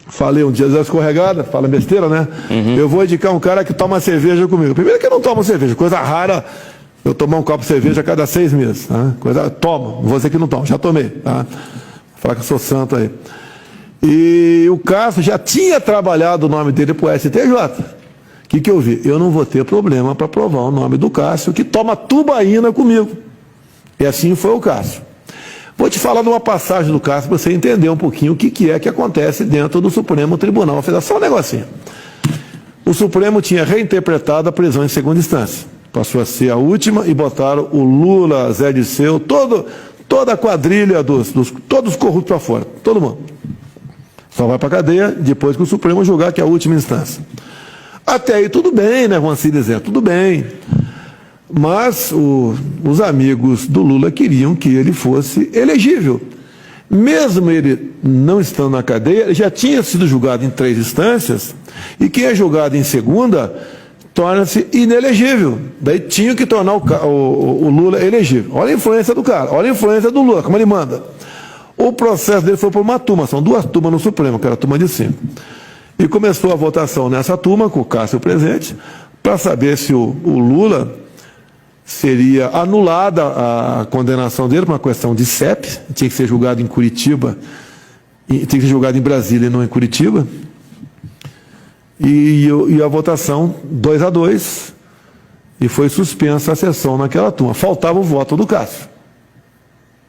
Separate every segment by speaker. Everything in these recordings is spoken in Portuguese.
Speaker 1: falei um dia da escorregada, fala besteira, né? Eu vou indicar um cara que toma cerveja comigo. Primeiro que eu não tomo cerveja, coisa rara eu tomar um copo de cerveja a cada 6 meses. Tá? Tomo, vou dizer que não tomo, já tomei. Tá? Falar que eu sou santo aí. E o Cássio já tinha trabalhado o nome dele para o STJ. O que eu vi? Eu não vou ter problema para provar o nome do Cássio, que toma tubaína comigo. E assim foi o Cássio. Vou te falar de uma passagem do Cássio para você entender um pouquinho o que é que acontece dentro do Supremo Tribunal Federal. Só um negocinho. O Supremo tinha reinterpretado a prisão em segunda instância. Passou a ser a última e botaram o Lula, Zé Disseu, toda a quadrilha todos corruptos para fora. Todo mundo. Só vai para a cadeia depois que o Supremo julgar que é a última instância. Até aí tudo bem, né, Juan Cid? Tudo bem. Mas os amigos do Lula queriam que ele fosse elegível. Mesmo ele não estando na cadeia, ele já tinha sido julgado em 3 instâncias, e quem é julgado em segunda torna-se inelegível. Daí tinham que tornar o Lula elegível. Olha a influência do cara, olha a influência do Lula, como ele manda. O processo dele foi por uma turma, são 2 turmas no Supremo, que era a turma de 5. E começou a votação nessa turma, com o Cássio presente, para saber se o Lula seria anulada a condenação dele por uma questão de CEP, tinha que ser julgado em Curitiba, tinha que ser julgado em Brasília e não em Curitiba, e a votação 2-2, e foi suspensa a sessão naquela turma. Faltava o voto do Cássio.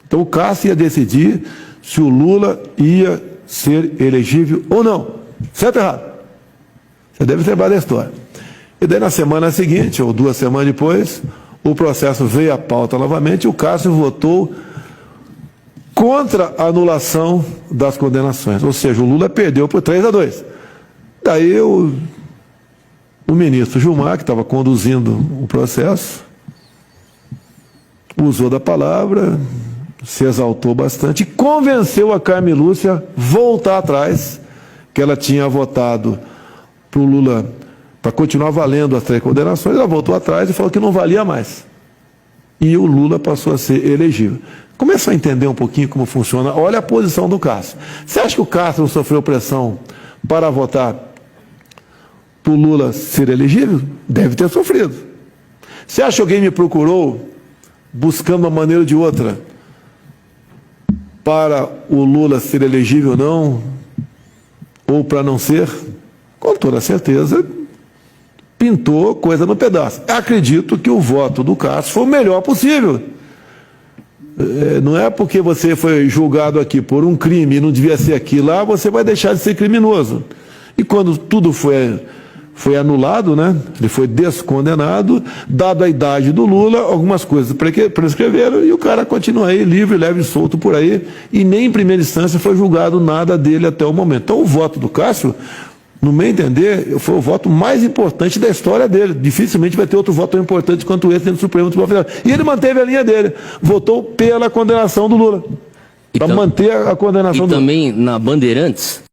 Speaker 1: Então o Cássio ia decidir se o Lula ia ser elegível ou não. Certo ou errado? Você deve lembrar da história. E daí na semana seguinte, ou 2 semanas depois, o processo veio à pauta novamente e o Cássio votou contra a anulação das condenações. Ou seja, o Lula perdeu por 3-2. Daí o ministro Gilmar, que estava conduzindo o processo, usou da palavra, se exaltou bastante e convenceu a Carmen Lúcia a voltar atrás, que ela tinha votado para o Lula para continuar valendo as 3 condenações, ela voltou atrás e falou que não valia mais. E o Lula passou a ser elegível. Começa a entender um pouquinho como funciona. Olha a posição do Cássio. Você acha que o Cássio não sofreu pressão para votar para o Lula ser elegível? Deve ter sofrido. Você acha que alguém me procurou buscando uma maneira ou de outra para o Lula ser elegível ou não? Ou para não ser? Com toda certeza, pintou coisa no pedaço. Acredito que o voto do Cássio foi o melhor possível. Não é porque você foi julgado aqui por um crime e não devia ser aqui lá, você vai deixar de ser criminoso. E quando tudo foi anulado, né? Ele foi descondenado, dado a idade do Lula, algumas coisas prescreveram e o cara continua aí livre, leve e solto por aí, e nem em primeira instância foi julgado nada dele até o momento. Então o voto do Cássio, no meu entender, foi o voto mais importante da história dele. Dificilmente vai ter outro voto tão importante quanto esse dentro do Supremo Tribunal Federal. E ele manteve a linha dele, votou pela condenação do Lula, para manter a condenação do Lula.
Speaker 2: E também na Bandeirantes,